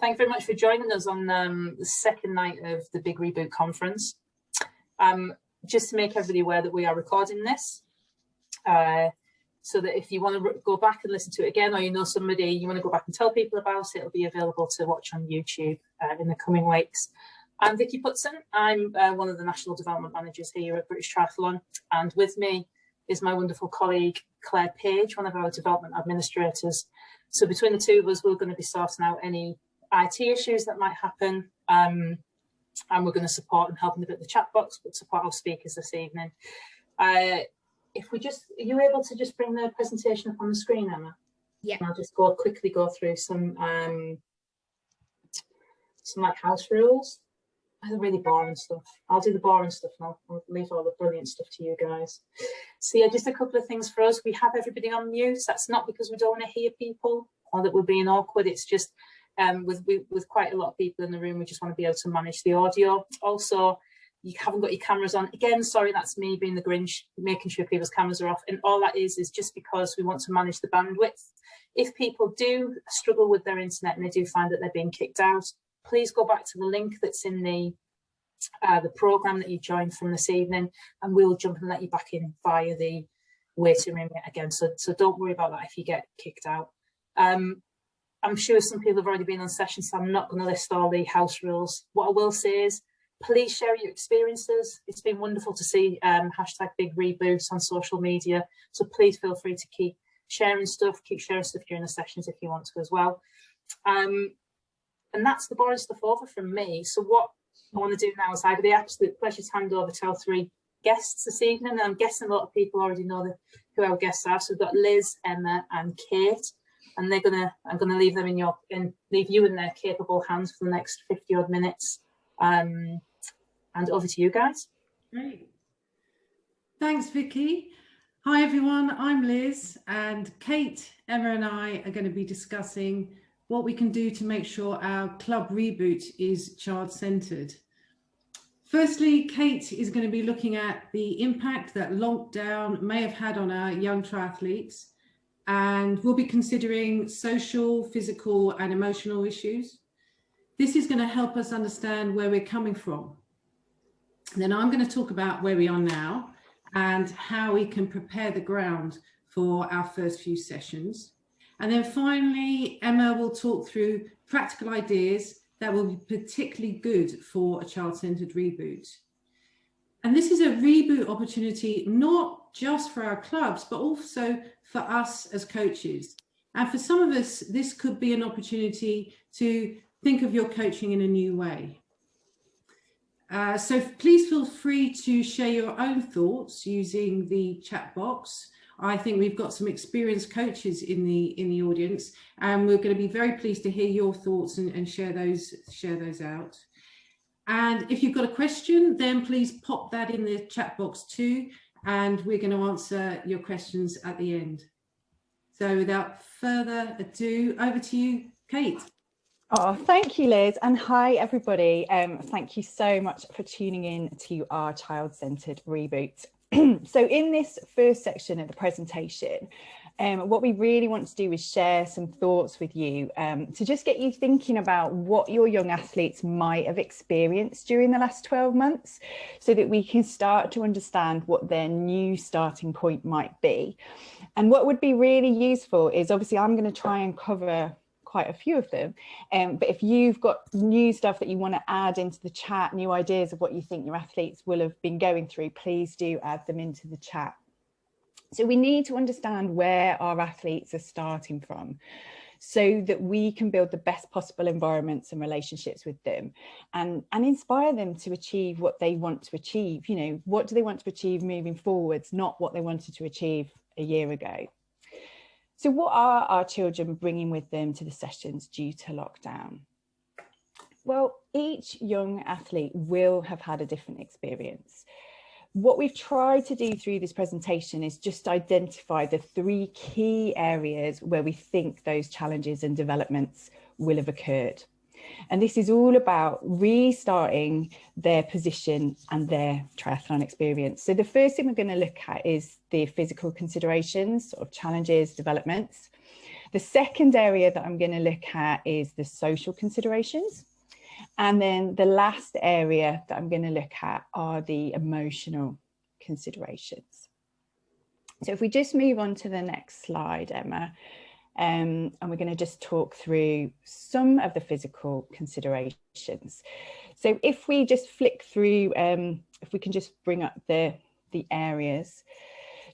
Thank you very much for joining us on the second night of the Big Reboot conference. Just to make everybody aware that we are recording this, so that if you want to go back and listen to it again, or you know somebody you want to go back and tell people about it, it'll be available to watch on YouTube in the coming weeks. I'm Vicky Putson. I'm one of the National Development Managers here at British Triathlon, and with me is my wonderful colleague Claire Page, one of our development administrators. So between the two of us, we're going to be sorting out any IT issues that might happen, and we're going to support and help in a bit of the chat box, but support our speakers this evening. If we just, are you able to just bring the presentation up on the screen, Emma? Yeah. And I'll just quickly go through some like house rules. The really boring stuff. I'll do the boring stuff now. I'll leave all the brilliant stuff to you guys. So yeah, just a couple of things for us. We have everybody on mute. That's not because we don't want to hear people or that we're being awkward. It's just with quite a lot of people in the room, we just want to be able to manage the audio. Also, you haven't got your cameras on. Again, sorry, that's me being the Grinch, making sure people's cameras are off. And all that is just because we want to manage the bandwidth. If people do struggle with their internet and they do find that they're being kicked out, please go back to the link that's in the program that you joined from this evening, and we'll jump and let you back in via the waiting room again. So don't worry about that if you get kicked out. I'm sure some people have already been on sessions, so I'm not going to list all the house rules. What I will say is, please share your experiences. It's been wonderful to see hashtag Big Reboot on social media. So please feel free to keep sharing stuff during the sessions if you want to as well. And that's the boring stuff over from me. So what I want to do now is I have the absolute pleasure to hand over to our three guests this evening. And I'm guessing a lot of people already know who our guests are. So we've got Liz, Emma, and Kate, and I'm gonna leave them leave you in their capable hands for the next 50 odd minutes. And over to you guys. Great. Thanks, Vicky. Hi everyone, I'm Liz, and Kate, Emma, and I are going to be discussing what we can do to make sure our club reboot is child-centred. Firstly, Kate is going to be looking at the impact that lockdown may have had on our young triathletes, and we'll be considering social, physical and emotional issues. This is going to help us understand where we're coming from. Then I'm going to talk about where we are now and how we can prepare the ground for our first few sessions. And then finally, Emma will talk through practical ideas that will be particularly good for a child-centred reboot. And this is a reboot opportunity, not just for our clubs, but also for us as coaches. And for some of us, this could be an opportunity to think of your coaching in a new way. So please feel free to share your own thoughts using the chat box. I think we've got some experienced coaches in the audience, and we're going to be very pleased to hear your thoughts and share those out. And if you've got a question, then please pop that in the chat box too, and we're going to answer your questions at the end. So without further ado, over to you, Kate. Oh, thank you, Liz, and hi everybody. Thank you so much for tuning in to our child-centred reboot. So in this first section of the presentation, what we really want to do is share some thoughts with you to just get you thinking about what your young athletes might have experienced during the last 12 months, so that we can start to understand what their new starting point might be. And what would be really useful is, obviously I'm going to try and cover quite a few of them, but if you've got new stuff that you want to add into the chat, new ideas of what you think your athletes will have been going through, please do add them into the chat. So we need to understand where our athletes are starting from, so that we can build the best possible environments and relationships with them, and inspire them to achieve what they want to achieve. You know, what do they want to achieve moving forwards, not what they wanted to achieve a year ago. So what are our children bringing with them to the sessions due to lockdown? Well, each young athlete will have had a different experience. What we've tried to do through this presentation is just identify the three key areas where we think those challenges and developments will have occurred. And this is all about restarting their position and their triathlon experience. So the first thing we're going to look at is the physical considerations, sort of challenges, developments. The second area that I'm going to look at is the social considerations. And then the last area that I'm going to look at are the emotional considerations. So if we just move on to the next slide, Emma, and we're going to just talk through some of the physical considerations. So if we just flick through, if we can just bring up the areas.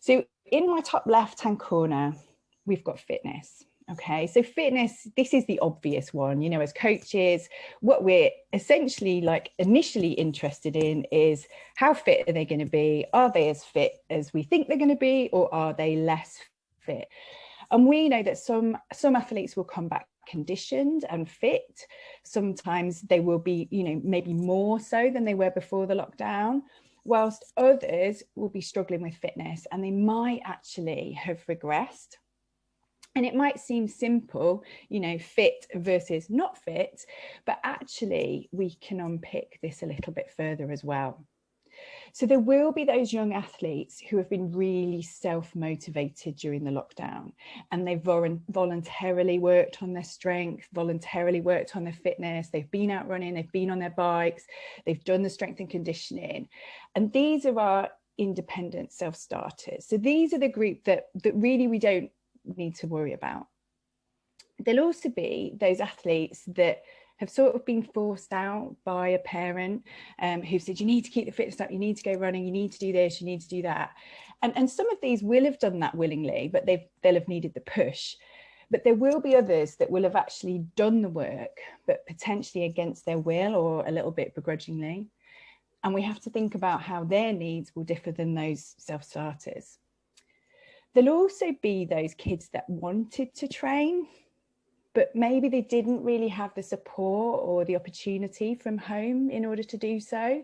So in my top left-hand corner, we've got fitness. Okay, so fitness, this is the obvious one. You know, as coaches, what we're essentially like initially interested in is how fit are they going to be? Are they as fit as we think they're going to be, or are they less fit? And we know that some athletes will come back conditioned and fit. Sometimes they will be, you know, maybe more so than they were before the lockdown, whilst others will be struggling with fitness and they might actually have regressed. And it might seem simple, you know, fit versus not fit, but actually we can unpick this a little bit further as well. So there will be those young athletes who have been really self-motivated during the lockdown, and they've voluntarily worked on their strength, voluntarily worked on their fitness. They've been out running, they've been on their bikes, they've done the strength and conditioning. And these are our independent self-starters. So these are the group that really we don't need to worry about. There'll also be those athletes that have sort of been forced out by a parent who said, you need to keep the fitness up, you need to go running, you need to do this, you need to do that. And some of these will have done that willingly, but they'll have needed the push. But there will be others that will have actually done the work, but potentially against their will or a little bit begrudgingly. And we have to think about how their needs will differ than those self-starters. There'll also be those kids that wanted to train, but maybe they didn't really have the support or the opportunity from home in order to do so.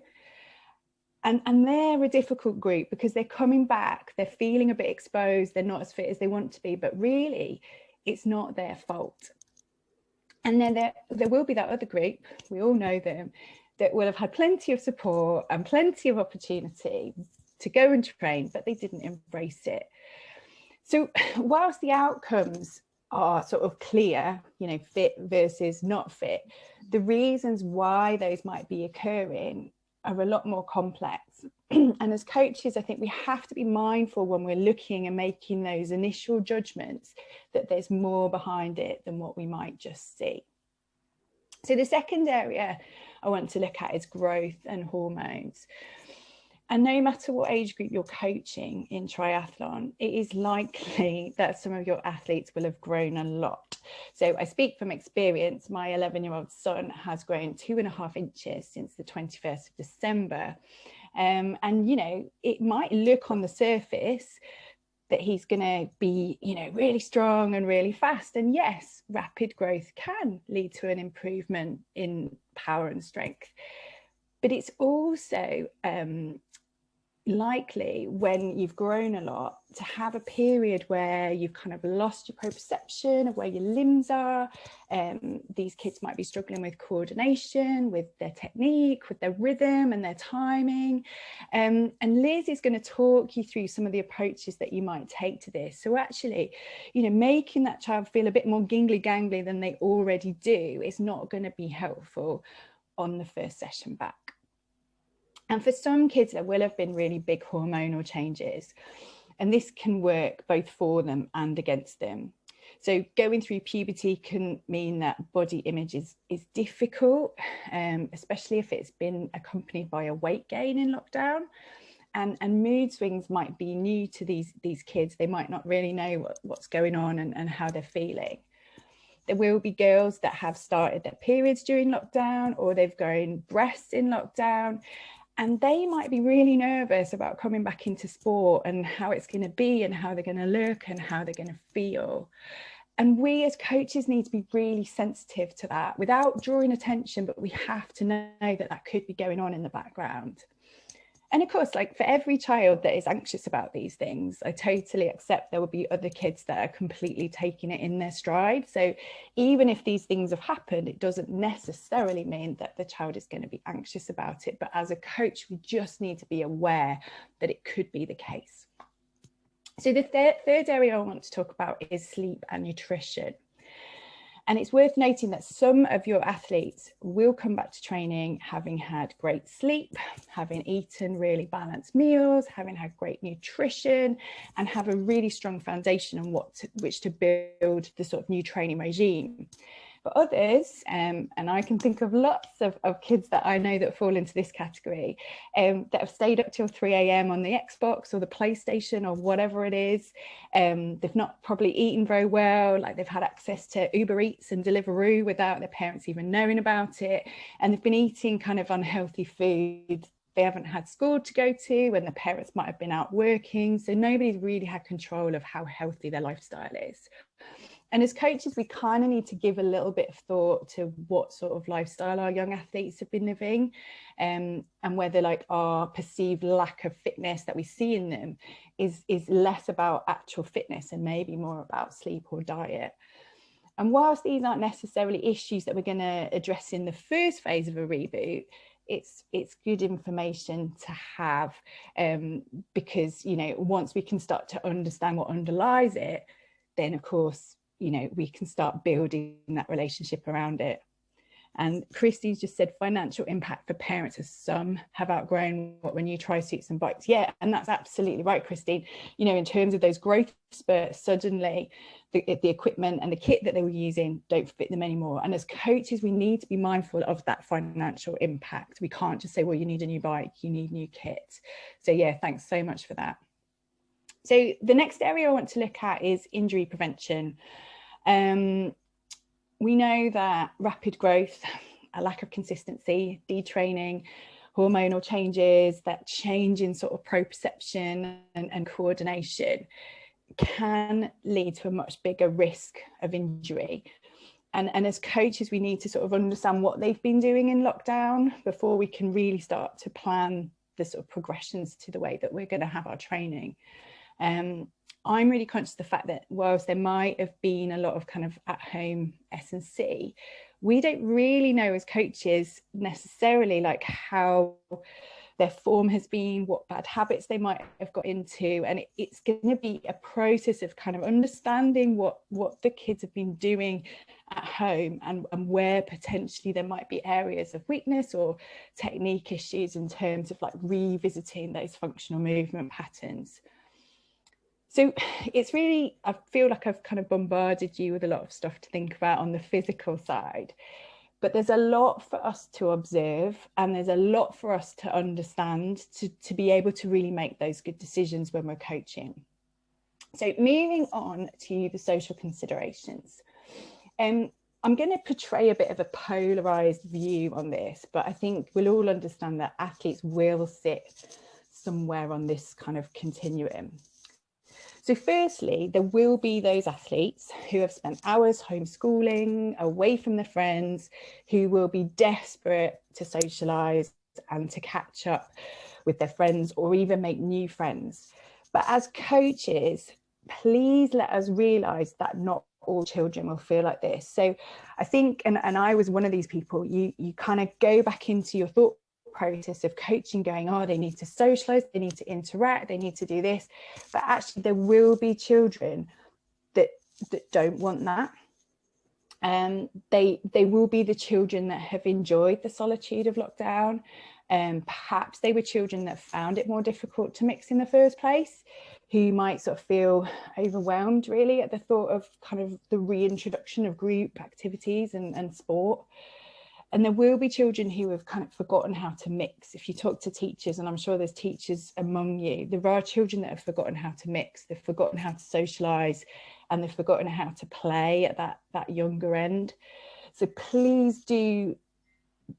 And they're a difficult group because they're coming back, they're feeling a bit exposed, they're not as fit as they want to be, but really it's not their fault. And then there will be that other group, we all know them, that will have had plenty of support and plenty of opportunity to go and train, but they didn't embrace it. So whilst the outcomes are sort of clear, you know, fit versus not fit, the reasons why those might be occurring are a lot more complex. And as coaches, I think we have to be mindful when we're looking and making those initial judgments that there's more behind it than what we might just see. So the second area I want to look at is growth and hormones. And no matter what age group you're coaching in triathlon, it is likely that some of your athletes will have grown a lot. So I speak from experience. My 11-year-old son has grown 2.5 inches since the 21st of December. And, you know, it might look on the surface that he's going to be, you know, really strong and really fast. And yes, rapid growth can lead to an improvement in power and strength. But it's also likely when you've grown a lot to have a period where you've kind of lost your proprioception of where your limbs are. These kids might be struggling with coordination, with their technique, with their rhythm and their timing. And Liz is going to talk you through some of the approaches that you might take to this. So actually, you know, making that child feel a bit more gingly gangly than they already do is not going to be helpful on the first session back. And for some kids, there will have been really big hormonal changes, and this can work both for them and against them. So going through puberty can mean that body image is difficult, especially if it's been accompanied by a weight gain in lockdown. And mood swings might be new to these kids. They might not really know what's going on and how they're feeling. There will be girls that have started their periods during lockdown, or they've grown breasts in lockdown. And they might be really nervous about coming back into sport and how it's going to be and how they're going to look and how they're going to feel. And we as coaches need to be really sensitive to that without drawing attention, but we have to know that that could be going on in the background. And of course, like for every child that is anxious about these things, I totally accept there will be other kids that are completely taking it in their stride. So even if these things have happened, it doesn't necessarily mean that the child is going to be anxious about it. But as a coach, we just need to be aware that it could be the case. So the third area I want to talk about is sleep and nutrition. And it's worth noting that some of your athletes will come back to training having had great sleep, having eaten really balanced meals, having had great nutrition, and have a really strong foundation on which to build the sort of new training regime. But others, and I can think of lots of kids that I know that fall into this category, that have stayed up till 3 a.m. on the Xbox or the PlayStation or whatever it is. They've not probably eaten very well, like they've had access to Uber Eats and Deliveroo without their parents even knowing about it. And they've been eating kind of unhealthy food. They haven't had school to go to when the parents might have been out working. So nobody's really had control of how healthy their lifestyle is. And as coaches, we kind of need to give a little bit of thought to what sort of lifestyle our young athletes have been living, and whether like our perceived lack of fitness that we see in them is less about actual fitness and maybe more about sleep or diet. And whilst these aren't necessarily issues that we're going to address in the first phase of a reboot, it's good information to have, because, you know, once we can start to understand what underlies it, then of course, you know, we can start building that relationship around it. And Christy's just said financial impact for parents, as some have outgrown what were new tri-suits and bikes. Yeah, and that's absolutely right, Christine. You know, in terms of those growth spurts, suddenly the equipment and the kit that they were using don't fit them anymore. And as coaches, we need to be mindful of that financial impact. We can't just say, well, you need a new bike, you need new kit. So yeah, thanks so much for that. So the next area I want to look at is injury prevention. We know that rapid growth, a lack of consistency, detraining, hormonal changes, that change in sort of proprioception and coordination can lead to a much bigger risk of injury. And as coaches, we need to sort of understand what they've been doing in lockdown before we can really start to plan the sort of progressions to the way that we're going to have our training. I'm really conscious of the fact that whilst there might have been a lot of kind of at-home S&C, we don't really know as coaches necessarily like how their form has been, what bad habits they might have got into. And it's going to be a process of kind of understanding what the kids have been doing at home and where potentially there might be areas of weakness or technique issues in terms of like revisiting those functional movement patterns. So it's really, I feel like I've kind of bombarded you with a lot of stuff to think about on the physical side, but there's a lot for us to observe and there's a lot for us to understand to be able to really make those good decisions when we're coaching. So moving on to the social considerations. I'm going to portray a bit of a polarized view on this, but I think we'll all understand that athletes will sit somewhere on this kind of continuum. So firstly, there will be those athletes who have spent hours homeschooling, away from their friends, who will be desperate to socialise and to catch up with their friends or even make new friends. But as coaches, please let us realise that not all children will feel like this. So I think, and I was one of these people, you kind of go back into your thought process of coaching going, oh, they need to socialize, they need to interact, they need to do this, but actually there will be children that don't want that. They will be the children that have enjoyed the solitude of lockdown, and perhaps they were children that found it more difficult to mix in the first place, who might sort of feel overwhelmed really at the thought of kind of the reintroduction of group activities and sport. And there will be children who have kind of forgotten how to mix. If you talk to teachers, and I'm sure there's teachers among you, there are children that have forgotten how to mix, they've forgotten how to socialise, and they've forgotten how to play at that younger end. So please do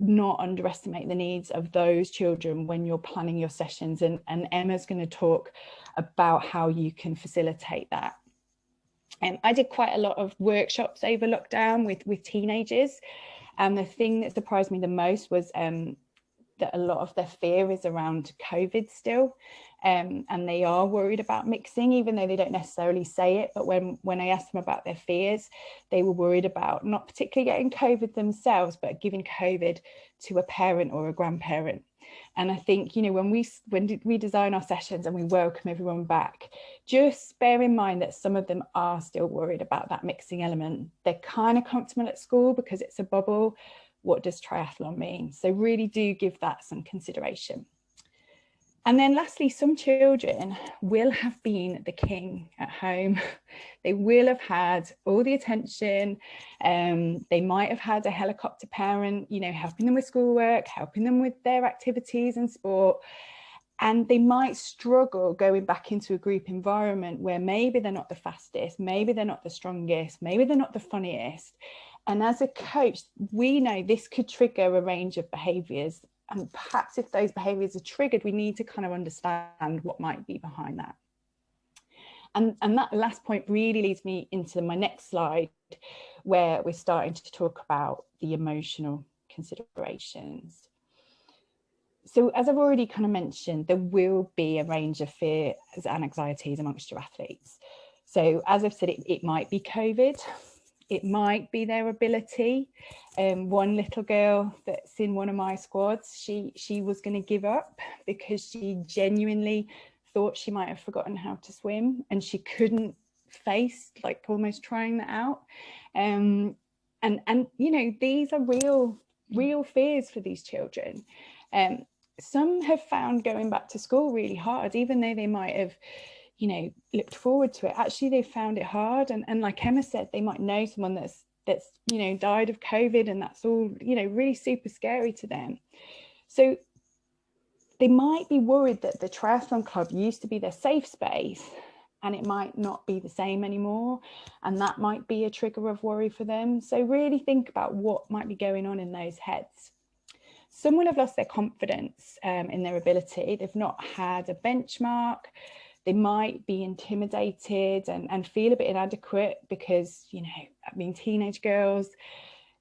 not underestimate the needs of those children when you're planning your sessions. And Emma's going to talk about how you can facilitate that. I did quite a lot of workshops over lockdown with teenagers. And the thing that surprised me the most was that a lot of their fear is around COVID still. and they are worried about mixing, even though they don't necessarily say it. But when I asked them about their fears, they were worried about not particularly getting COVID themselves, but giving COVID to a parent or a grandparent. And I think, you know, when we design our sessions and we welcome everyone back, just bear in mind that some of them are still worried about that mixing element. They're kind of comfortable at school because it's a bubble. What does triathlon mean? So really do give that some consideration. And then lastly, some children will have been the king at home. They will have had all the attention. They might have had a helicopter parent, you know, helping them with schoolwork, helping them with their activities and sport. And they might struggle going back into a group environment where maybe they're not the fastest, maybe they're not the strongest, maybe they're not the funniest. And as a coach, we know this could trigger a range of behaviours. And perhaps if those behaviours are triggered, we need to kind of understand what might be behind that. And that last point really leads me into my next slide, where we're starting to talk about the emotional considerations. So as I've already kind of mentioned, there will be a range of fears and anxieties amongst your athletes. So as I've said, it might be COVID. It might be their ability. One little girl that's in one of my squads, she was going to give up because she genuinely thought she might have forgotten how to swim, and she couldn't face like almost trying that out. And you know, these are real fears for these children. Some have found going back to school really hard, even though they might have, you know, looked forward to it. Actually, they found it hard. And like Emma said, they might know someone that's, you know, died of COVID, and that's all, you know, really super scary to them. So they might be worried that the triathlon club used to be their safe space and it might not be the same anymore. And that might be a trigger of worry for them. So really think about what might be going on in those heads. Some will have lost their confidence in their ability. They've not had a benchmark. They might be intimidated and feel a bit inadequate because, you know, I mean, teenage girls,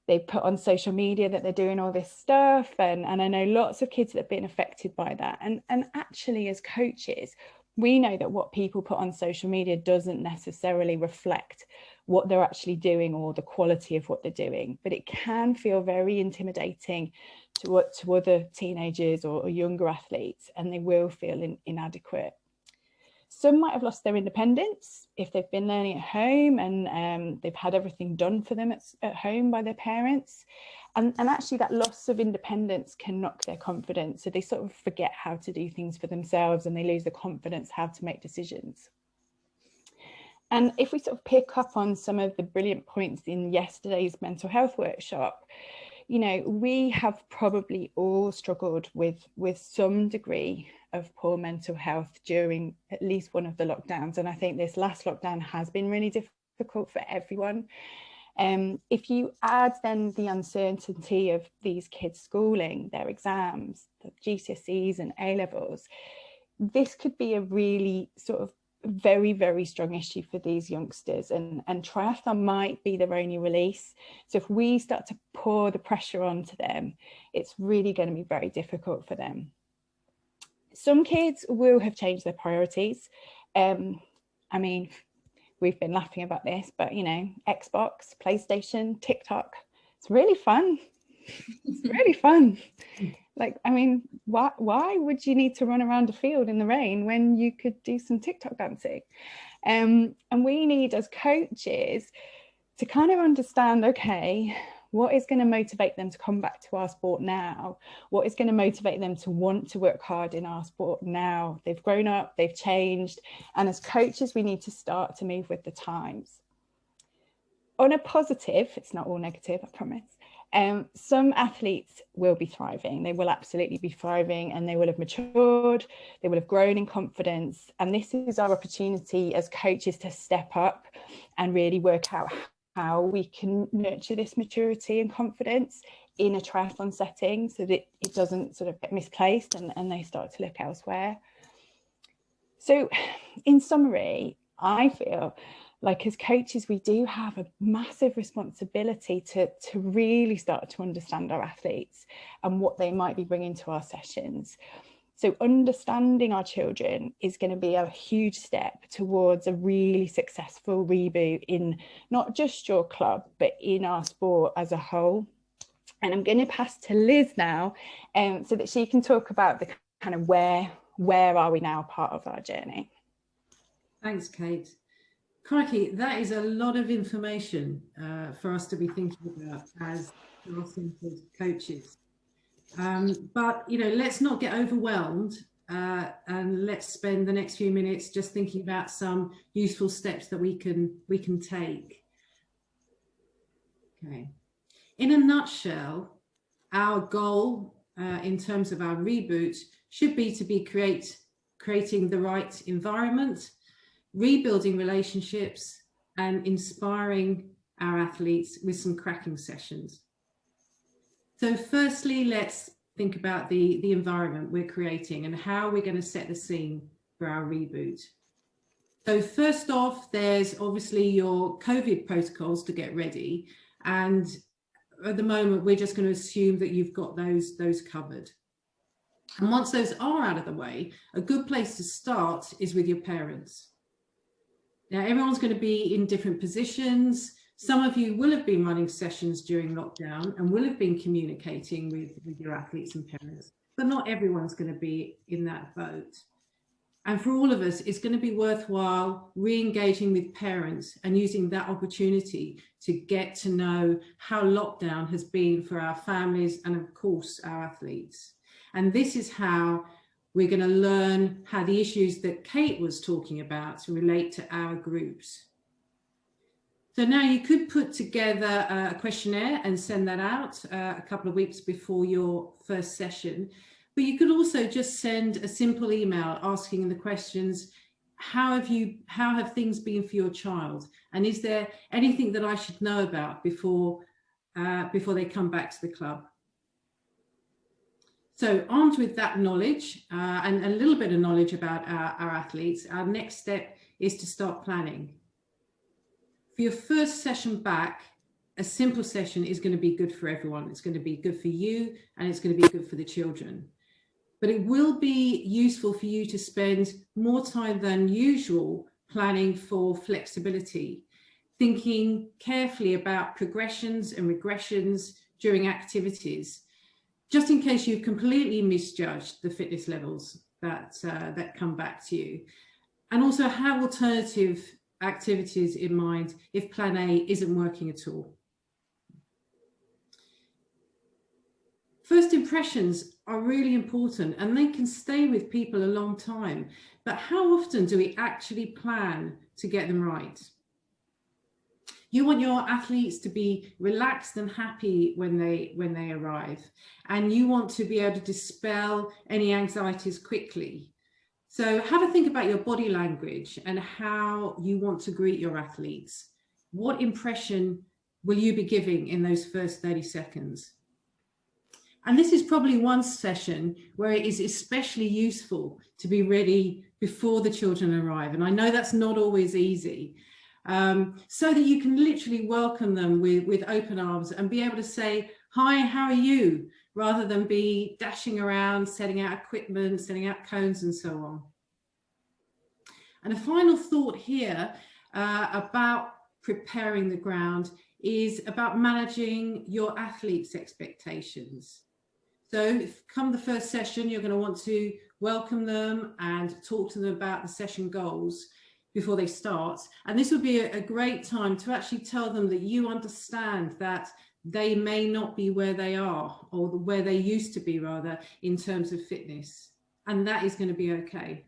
they put on social media that they're doing all this stuff. And I know lots of kids that have been affected by that. And actually, as coaches, we know that what people put on social media doesn't necessarily reflect what they're actually doing or the quality of what they're doing. But it can feel very intimidating to other teenagers or younger athletes, and they will feel inadequate. Some might have lost their independence if they've been learning at home and they've had everything done for them at home by their parents. And actually that loss of independence can knock their confidence. So they sort of forget how to do things for themselves and they lose the confidence how to make decisions. And if we sort of pick up on some of the brilliant points in yesterday's mental health workshop, you know, we have probably all struggled with some degree of poor mental health during at least one of the lockdowns. And I think this last lockdown has been really difficult for everyone. If you add then the uncertainty of these kids' schooling, their exams, the GCSEs and A-levels, this could be a really sort of very, very strong issue for these youngsters, and triathlon might be their only release. So if we start to pour the pressure onto them, it's really going to be very difficult for them. Some kids will have changed their priorities. I mean, we've been laughing about this, but you know, Xbox, PlayStation, TikTok, it's really fun. It's really fun. Like, I mean, why would you need to run around a field in the rain when you could do some TikTok dancing? And we need, as coaches, to kind of understand, okay, what is going to motivate them to come back to our sport now? What is going to motivate them to want to work hard in our sport now? They've grown up, they've changed. And as coaches, we need to start to move with the times. On a positive, it's not all negative, I promise. Some athletes will be thriving. They will absolutely be thriving, and they will have matured. They will have grown in confidence. And this is our opportunity as coaches to step up and really work out how we can nurture this maturity and confidence in a triathlon setting so that it doesn't sort of get misplaced and they start to look elsewhere. So in summary, I feel like as coaches, we do have a massive responsibility to really start to understand our athletes and what they might be bringing to our sessions. So understanding our children is going to be a huge step towards a really successful reboot in not just your club, but in our sport as a whole. And I'm going to pass to Liz now, so that she can talk about the kind of where are we now part of our journey. Thanks, Kate. Crikey, that is a lot of information for us to be thinking about as child-centered coaches. But, you know, let's not get overwhelmed, and let's spend the next few minutes just thinking about some useful steps that we can take. Okay. In a nutshell, our goal in terms of our reboot should be to be creating the right environment, rebuilding relationships, and inspiring our athletes with some cracking sessions. So firstly, let's think about the environment we're creating and how we're going to set the scene for our reboot. So first off, there's obviously your COVID protocols to get ready. And at the moment, we're just going to assume that you've got those covered. And once those are out of the way, a good place to start is with your parents. Now, everyone's going to be in different positions. Some of you will have been running sessions during lockdown and will have been communicating with your athletes and parents, but not everyone's going to be in that boat. And for all of us, it's going to be worthwhile re-engaging with parents and using that opportunity to get to know how lockdown has been for our families and, of course, our athletes. And this is how we're going to learn how the issues that Kate was talking about relate to our groups. So now you could put together a questionnaire and send that out a couple of weeks before your first session. But you could also just send a simple email asking the questions, how have things been for your child? And is there anything that I should know about before they come back to the club? So armed with that knowledge and a little bit of knowledge about our athletes, our next step is to start planning. For your first session back, a simple session is going to be good for everyone. It's going to be good for you and it's going to be good for the children. But it will be useful for you to spend more time than usual planning for flexibility, thinking carefully about progressions and regressions during activities, just in case you've completely misjudged the fitness levels that come back to you. And also have alternative activities in mind if plan A isn't working at all. First impressions are really important and they can stay with people a long time. But how often do we actually plan to get them right? You want your athletes to be relaxed and happy when they arrive, and you want to be able to dispel any anxieties quickly. So have a think about your body language and how you want to greet your athletes. What impression will you be giving in those first 30 seconds? And this is probably one session where it is especially useful to be ready before the children arrive. And I know that's not always easy. So that you can literally welcome them with open arms and be able to say, hi, how are you? Rather than be dashing around, setting out equipment, setting out cones and so on. And a final thought here about preparing the ground is about managing your athletes' expectations. So come the first session, you're going to want to welcome them and talk to them about the session goals before they start. And this would be a great time to actually tell them that you understand that they may not be where they are, or where they used to be rather, in terms of fitness. And that is going to be okay.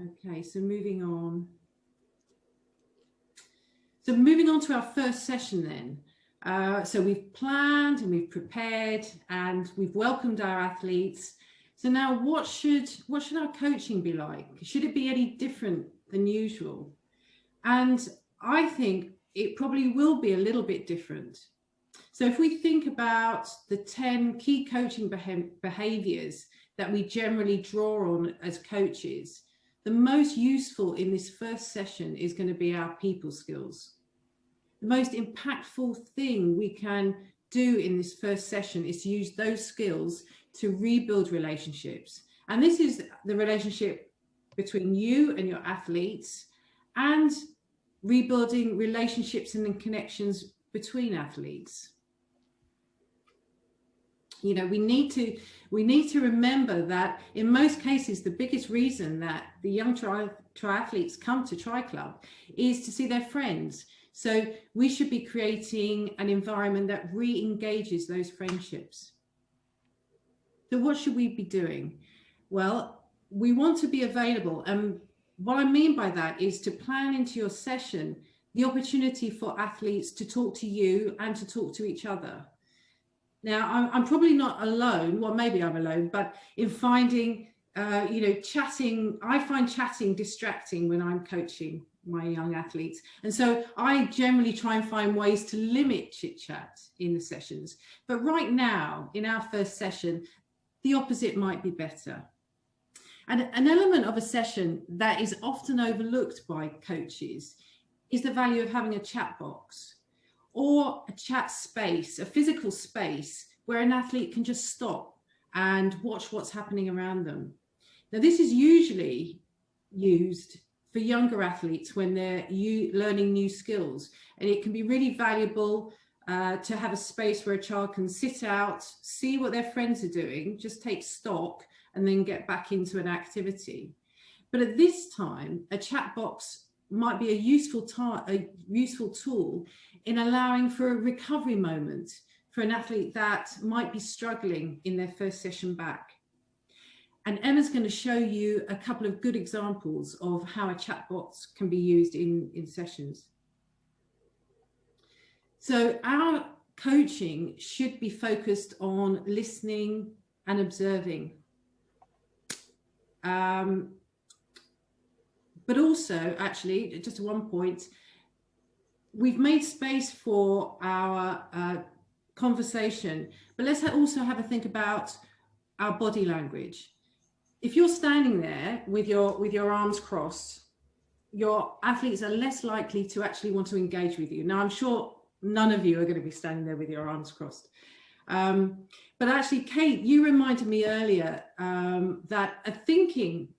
Okay, so moving on. So moving on to our first session then. So we've planned and we've prepared and we've welcomed our athletes. So now what should our coaching be like? Should it be any different than usual? And I think it probably will be a little bit different. So if we think about the 10 key coaching behaviors that we generally draw on as coaches, the most useful in this first session is going to be our people skills. The most impactful thing we can do in this first session is to use those skills to rebuild relationships. And this is the relationship between you and your athletes, and rebuilding relationships and connections between athletes. You know, we need to remember that in most cases, the biggest reason that the young triathletes come to Tri Club is to see their friends. So we should be creating an environment that re-engages those friendships. So what should we be doing? Well, we want to be available. And what I mean by that is to plan into your session the opportunity for athletes to talk to you and to talk to each other. Now, I'm probably not alone, well, maybe I'm alone, but in finding, chatting, I find chatting distracting when I'm coaching my young athletes. And so I generally try and find ways to limit chit chat in the sessions. But right now, in our first session, the opposite might be better. And an element of a session that is often overlooked by coaches is the value of having a chat box, or a chat space, a physical space where an athlete can just stop and watch what's happening around them. Now, this is usually used for younger athletes when they're learning new skills, and it can be really valuable to have a space where a child can sit out, see what their friends are doing, just take stock, and then get back into an activity. But at this time, a chat box might be a useful tool in allowing for a recovery moment for an athlete that might be struggling in their first session back. And Emma's going to show you a couple of good examples of how a chat box can be used in sessions. So our coaching should be focused on listening and observing. But also, actually, just one point, we've made space for our conversation, but let's also have a think about our body language. If you're standing there with your arms crossed, your athletes are less likely to actually want to engage with you. Now, I'm sure none of you are going to be standing there with your arms crossed. But actually, Kate, you reminded me earlier that a thinking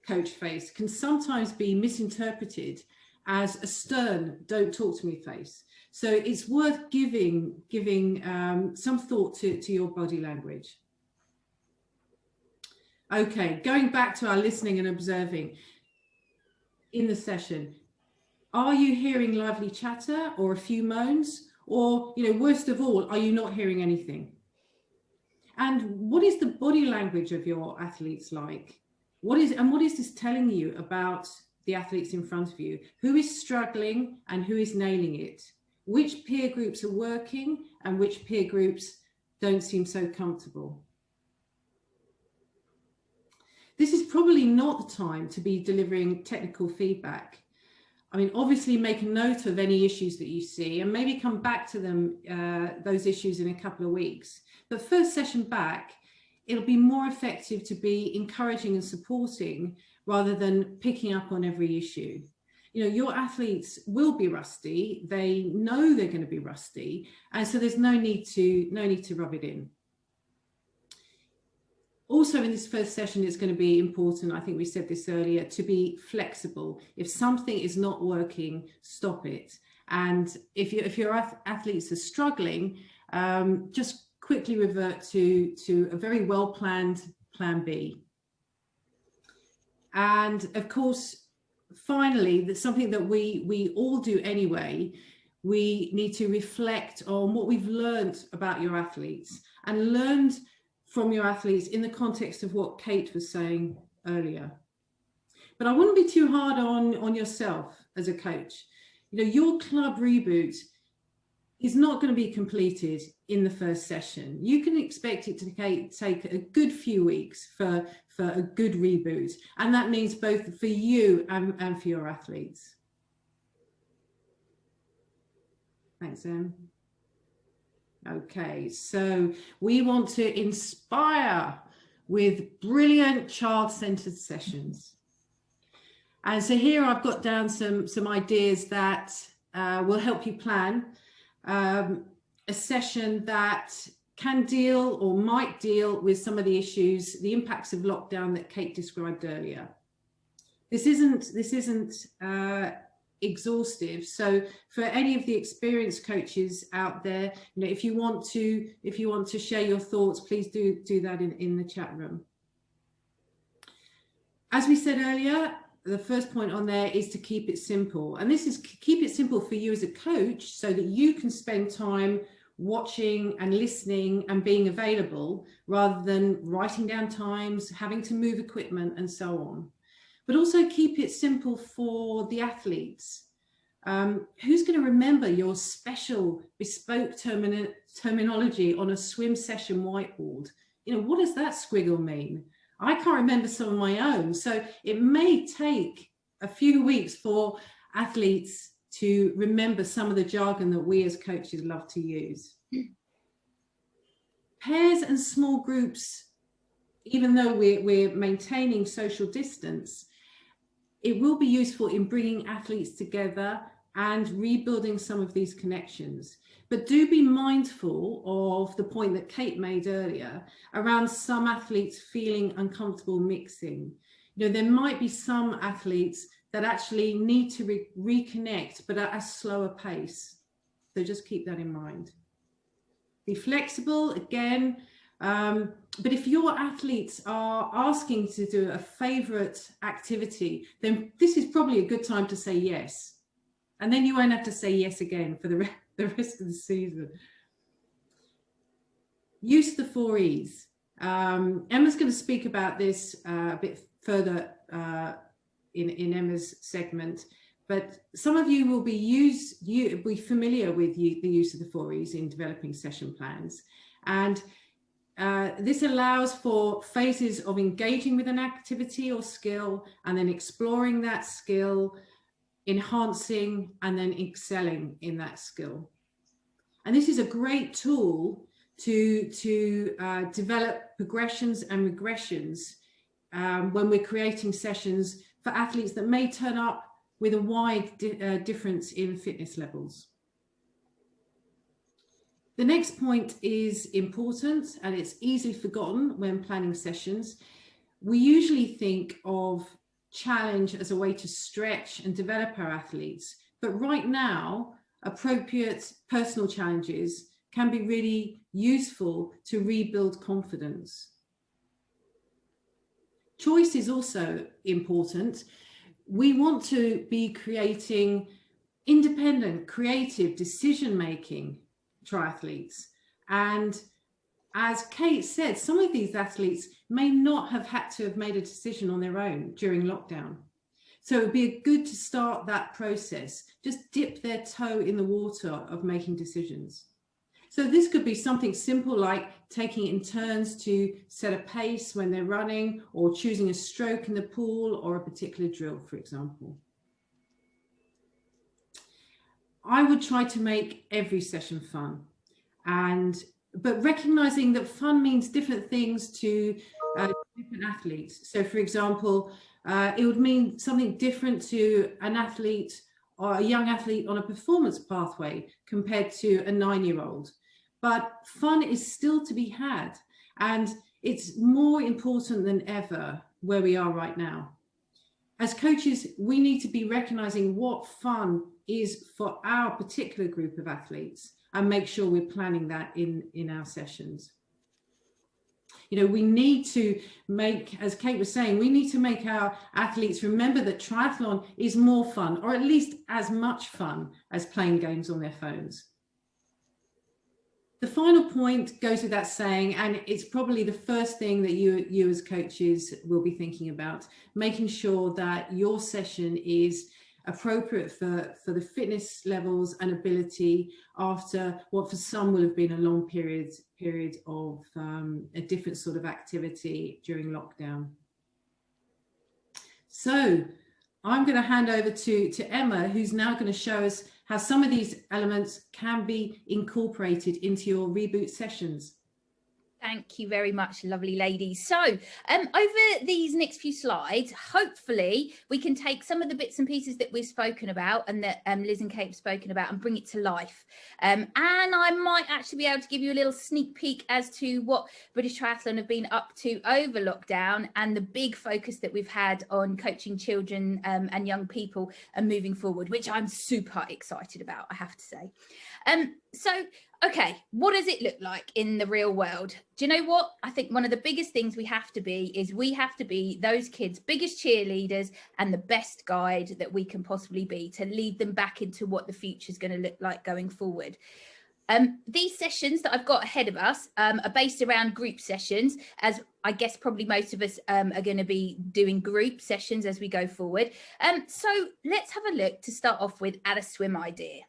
coach face can sometimes be misinterpreted as a stern, don't talk to me face. So it's worth giving some thought to your body language. Okay, going back to our listening and observing in the session, are you hearing lively chatter or a few moans? Or, worst of all, are you not hearing anything? And what is the body language of your athletes like? What is this telling you about the athletes in front of you? Who is struggling and who is nailing it? Which peer groups are working and which peer groups don't seem so comfortable? This is probably not the time to be delivering technical feedback. I mean, obviously make a note of any issues that you see and maybe come back to them, those issues in a couple of weeks. But first session back, it'll be more effective to be encouraging and supporting rather than picking up on every issue. Your athletes will be rusty. They know they're going to be rusty. And so there's no need to rub it in. Also in this first session, it's going to be important, I think we said this earlier, to be flexible. If something is not working, stop it. And if your athletes are struggling, just quickly revert to a very well-planned plan B. And of course, finally, that's something that we all do anyway. We need to reflect on what we've learned about your athletes and learned from your athletes in the context of what Kate was saying earlier. But I wouldn't be too hard on yourself as a coach. Your club reboot is not going to be completed in the first session. You can expect it to take a good few weeks for a good reboot. And that means both for you and for your athletes. Thanks, Em. Okay, so we want to inspire with brilliant child-centered sessions. And so here I've got down some ideas that will help you plan a session that can deal or might deal with some of the issues, the impacts of lockdown that Kate described earlier. This isn't exhaustive. So for any of the experienced coaches out there, if you want to share your thoughts, please do that in the chat room. As we said earlier, the first point on there is to keep it simple. And this is keep it simple for you as a coach so that you can spend time watching and listening and being available rather than writing down times, having to move equipment and so on. But also keep it simple for the athletes. Who's going to remember your special bespoke terminology on a swim session whiteboard? What does that squiggle mean? I can't remember some of my own. So it may take a few weeks for athletes to remember some of the jargon that we as coaches love to use. Pairs and small groups, even though we're maintaining social distance, it will be useful in bringing athletes together and rebuilding some of these connections. But do be mindful of the point that Kate made earlier around some athletes feeling uncomfortable mixing. There might be some athletes that actually need to reconnect, but at a slower pace. So just keep that in mind. Be flexible, again. But if your athletes are asking to do a favorite activity, then this is probably a good time to say yes. And then you won't have to say yes again for the rest of the season. Use the 4 E's. Emma's going to speak about this a bit further in Emma's segment, but some of you will be familiar with the use of the 4 E's in developing session plans. And this allows for phases of engaging with an activity or skill and then exploring that skill, enhancing and then excelling in that skill. And this is a great tool to develop progressions and regressions when we're creating sessions for athletes that may turn up with a wide difference in fitness levels. The next point is important, and it's easily forgotten when planning sessions. We usually think of challenge as a way to stretch and develop our athletes, but right now, appropriate personal challenges can be really useful to rebuild confidence. Choice is also important. We want to be creating independent, creative decision-making triathletes. And as Kate said, some of these athletes may not have had to have made a decision on their own during lockdown. So it would be good to start that process, just dip their toe in the water of making decisions. So this could be something simple like taking it in turns to set a pace when they're running, or choosing a stroke in the pool or a particular drill, for example. I would try to make every session fun, but recognizing that fun means different things to different athletes. So for example, it would mean something different to an athlete or a young athlete on a performance pathway compared to a 9-year-old. But fun is still to be had, and it's more important than ever where we are right now. As coaches, we need to be recognizing what fun is for our particular group of athletes and make sure we're planning that in our sessions. We need to make, as Kate was saying, we need to make our athletes remember that triathlon is more fun, or at least as much fun as playing games on their phones. The final point goes without saying, and it's probably the first thing that you as coaches will be thinking about, making sure that your session is appropriate for the fitness levels and ability after what for some will have been a long period of a different sort of activity during lockdown. So I'm going to hand over to Emma, who's now going to show us how some of these elements can be incorporated into your Reboot sessions. Thank you very much, lovely ladies. So over these next few slides, hopefully we can take some of the bits and pieces that we've spoken about and that Liz and Kate have spoken about and bring it to life. And I might actually be able to give you a little sneak peek as to what British Triathlon have been up to over lockdown and the big focus that we've had on coaching children and young people and moving forward, which I'm super excited about, I have to say. Okay, what does it look like in the real world? Do you know what? I think one of the biggest things we have to be is we have to be those kids' biggest cheerleaders and the best guide that we can possibly be to lead them back into what the future is going to look like going forward. These sessions that I've got ahead of us are based around group sessions, as I guess probably most of us are going to be doing group sessions as we go forward. So let's have a look to start off with at a swim idea.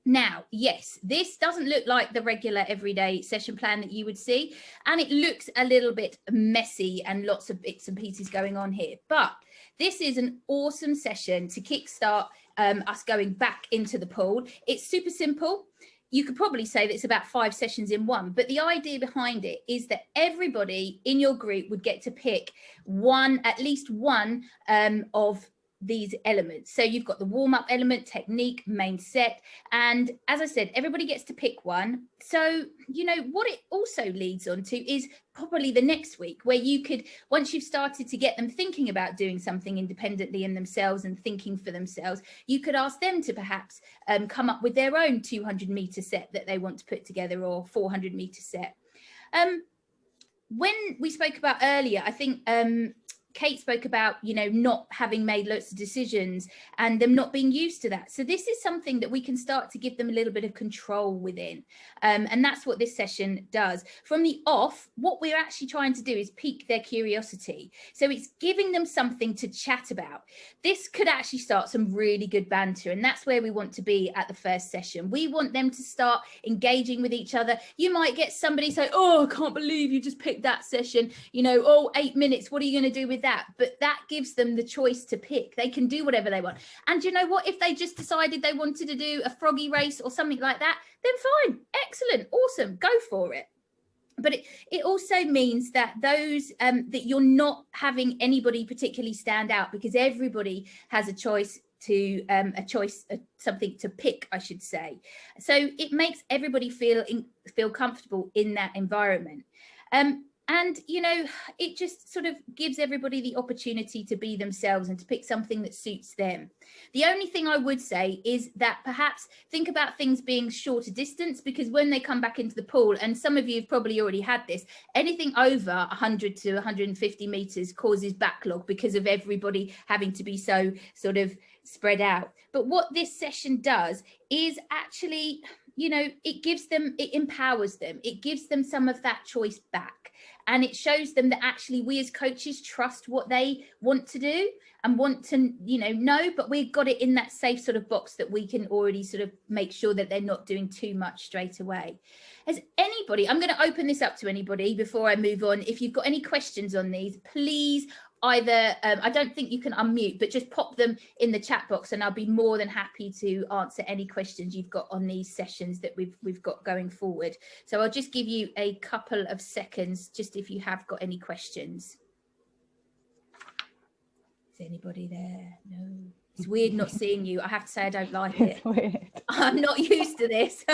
Now, yes, this doesn't look like the regular everyday session plan that you would see, and it looks a little bit messy and lots of bits and pieces going on here. But this is an awesome session to kickstart us going back into the pool. It's super simple. You could probably say that it's about 5 sessions in one, but the idea behind it is that everybody in your group would get to pick at least one of these elements. So you've got the warm-up element, technique, main set, and as I said, everybody gets to pick one. So you know what it also leads on to is probably the next week, where you could, once you've started to get them thinking about doing something independently in themselves and thinking for themselves, you could ask them to perhaps come up with their own 200-meter set that they want to put together, or 400-meter set. When we spoke about earlier, I think Kate spoke about, you know, not having made lots of decisions and them not being used to that. So this is something that we can start to give them a little bit of control within. And that's what this session does. From the off, what we're actually trying to do is pique their curiosity. So it's giving them something to chat about. This could actually start some really good banter. And that's where we want to be at the first session. We want them to start engaging with each other. You might get somebody say, oh, I can't believe you just picked that session. You know, oh, 8 minutes. What are you going to do with that? But that gives them the choice to pick. They can do whatever they want. And you know what? If they just decided they wanted to do a froggy race or something like that, then fine, excellent, awesome, go for it. But it also means that those that you're not having anybody particularly stand out, because everybody has a choice to something to pick, I should say. So it makes everybody feel comfortable in that environment. And, you know, it just sort of gives everybody the opportunity to be themselves and to pick something that suits them. The only thing I would say is that perhaps think about things being shorter distance, because when they come back into the pool, and some of you have probably already had this, anything over 100 to 150 meters causes backlog because of everybody having to be so sort of spread out. But what this session does is actually, you know, it empowers them. It gives them some of that choice back. And it shows them that actually we as coaches trust what they want to do and want to, you know, but we've got it in that safe sort of box that we can already sort of make sure that they're not doing too much straight away. Has anybody, I'm going to open this up to anybody before I move on. If you've got any questions on these, please either, I don't think you can unmute, but just pop them in the chat box and I'll be more than happy to answer any questions you've got on these sessions that we've got going forward. So I'll just give you a couple of seconds, just if you have got any questions. Is anybody there? No. It's weird not seeing you. I have to say I don't like it. Weird. I'm not used to this.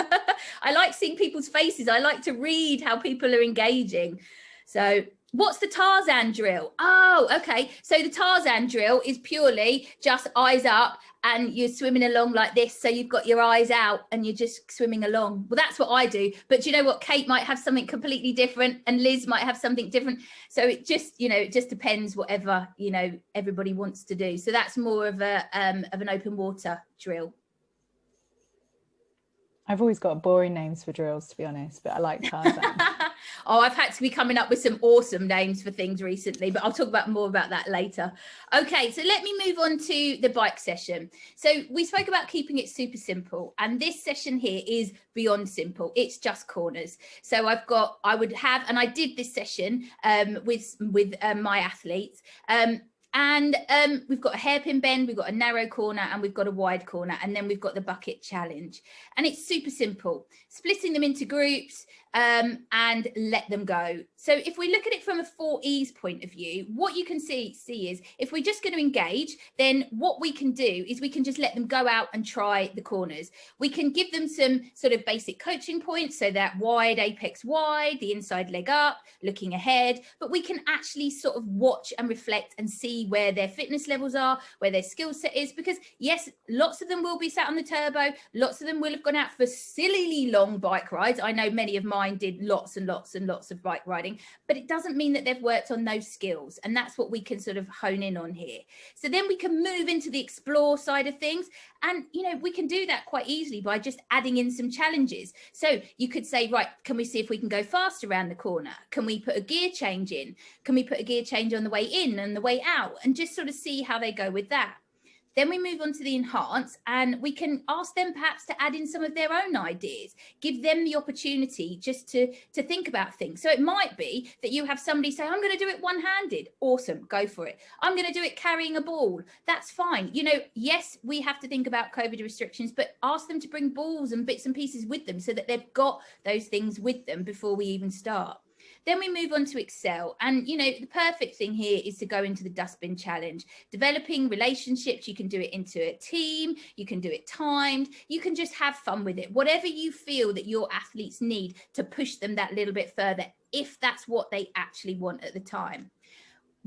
I like seeing people's faces. I like to read how people are engaging. So what's the Tarzan drill? Oh, okay. So the Tarzan drill is purely just eyes up and you're swimming along like this. So you've got your eyes out and you're just swimming along. Well, that's what I do. But do you know what? Kate might have something completely different and Liz might have something different. So it just, you know, it just depends whatever, you know, everybody wants to do. So that's more of an open water drill. I've always got boring names for drills, to be honest, but I like Tarzan. Oh, I've had to be coming up with some awesome names for things recently, but I'll talk more about that later. Okay, so let me move on to the bike session. So we spoke about keeping it super simple, and this session here is beyond simple. It's just corners. So I would have, and I did this session with my athletes. And we've got a hairpin bend, we've got a narrow corner, and we've got a wide corner, and then we've got the bucket challenge. And it's super simple, splitting them into groups. and let them go. So if we look at it from a 4E's point of view, what you can see is if we're just going to engage, then what we can do is we can just let them go out and try the corners. We can give them some sort of basic coaching points, so that wide, apex wide, the inside leg up, looking ahead, but we can actually sort of watch and reflect and see where their fitness levels are, where their skill set is, because yes, lots of them will be sat on the turbo, lots of them will have gone out for sillily long bike rides. I know many of mine did lots and lots and lots of bike riding, but it doesn't mean that they've worked on those skills, and that's what we can sort of hone in on here. So then we can move into the explore side of things, and we can do that quite easily by just adding in some challenges. So you could say, right, can we see if we can go faster around the corner? Can we put a gear change in? Can we put a gear change on the way in and the way out, and just sort of see how they go with that? Then we move on to the enhance, and we can ask them perhaps to add in some of their own ideas, give them the opportunity just to think about things. So it might be that you have somebody say, I'm going to do it one-handed. Awesome, go for it. I'm going to do it carrying a ball. That's fine. Yes, we have to think about COVID restrictions, but ask them to bring balls and bits and pieces with them so that they've got those things with them before we even start. Then we move on to excel. And, the perfect thing here is to go into the dustbin challenge. Developing relationships, you can do it into a team, you can do it timed, you can just have fun with it. Whatever you feel that your athletes need to push them that little bit further, if that's what they actually want at the time.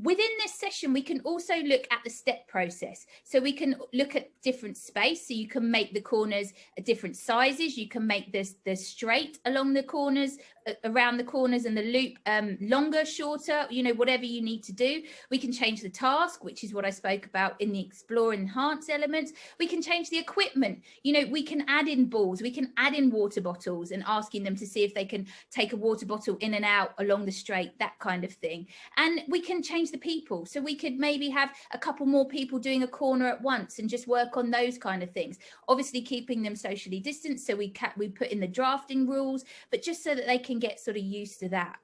Within this session, we can also look at the step process. So we can look at different space. So you can make the corners different sizes. You can make the straight along the corners, around the corners, and the loop longer, shorter, whatever you need to do. We can change the task, which is what I spoke about in the explore and enhance elements. We can change the equipment. We can add in balls. We can add in water bottles and asking them to see if they can take a water bottle in and out along the straight, that kind of thing. And we can change the people. So we could maybe have a couple more people doing a corner at once and just work on those kind of things. Obviously keeping them socially distanced. So we put in the drafting rules, but just so that they can get sort of used to that.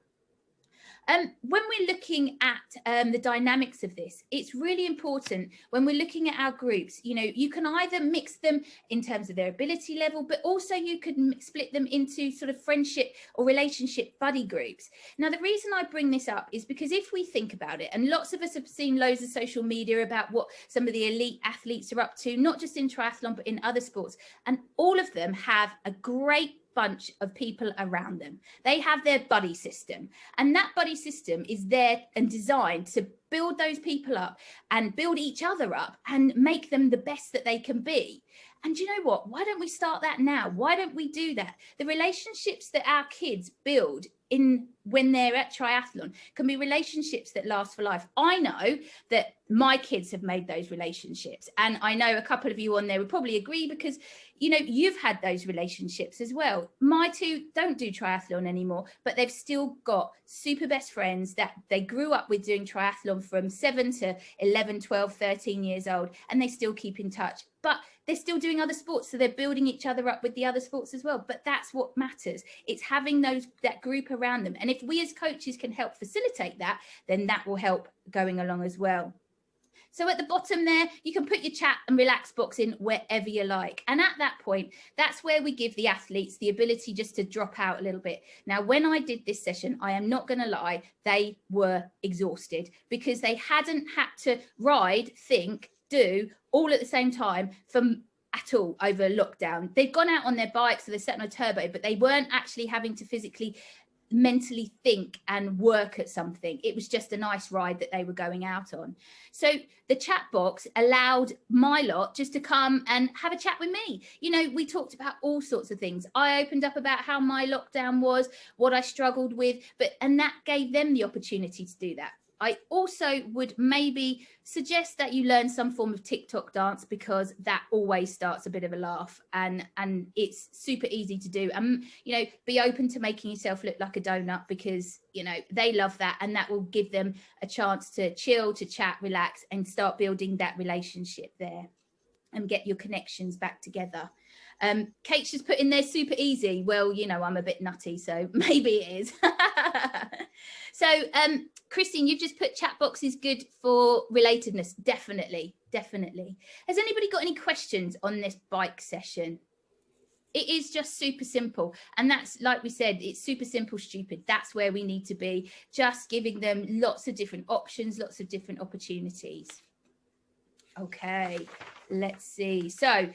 When we're looking at the dynamics of this, it's really important when we're looking at our groups, you can either mix them in terms of their ability level, but also you could split them into sort of friendship or relationship buddy groups. Now, the reason I bring this up is because if we think about it, and lots of us have seen loads of social media about what some of the elite athletes are up to, not just in triathlon, but in other sports, and all of them have a great bunch of people around them. They have their buddy system, and that buddy system is there and designed to build those people up and build each other up and make them the best that they can be. And you know what? Why don't we start that now? Why don't we do that? The relationships that our kids build when they're at triathlon can be relationships that last for life. I know that my kids have made those relationships, and I know a couple of you on there would probably agree, because you've had those relationships as well. My two don't do triathlon anymore, but they've still got super best friends that they grew up with doing triathlon from 7 to 11, 12, 13 years old, and they still keep in touch. But they're still doing other sports, so they're building each other up with the other sports as well. But that's what matters. It's having that group around them. And if we as coaches can help facilitate that, then that will help going along as well. So at the bottom there, you can put your chat and relax box in wherever you like. And at that point, that's where we give the athletes the ability just to drop out a little bit. Now, when I did this session, I am not going to lie, they were exhausted because they hadn't had to ride, think, do all at the same time at all over lockdown. They've gone out on their bikes, so they're set on a turbo, but they weren't actually having to physically mentally think and work at something. It was just a nice ride that they were going out on. So the chat box allowed my lot just to come and have a chat with me. We talked about all sorts of things. I opened up about how my lockdown was, what I struggled with, and that gave them the opportunity to do that. I also would maybe suggest that you learn some form of TikTok dance, because that always starts a bit of a laugh, and it's super easy to do. And be open to making yourself look like a donut, because they love that, and that will give them a chance to chill, to chat, relax, and start building that relationship there and get your connections back together. Kate's just put in there super easy. Well, I'm a bit nutty, so maybe it is. So Christine, you've just put chat box is good for relatedness. Definitely. Has anybody got any questions on this bike session? It is just super simple. And that's, like we said, it's super simple, stupid. That's where we need to be, just giving them lots of different options, lots of different opportunities. Okay, let's see. So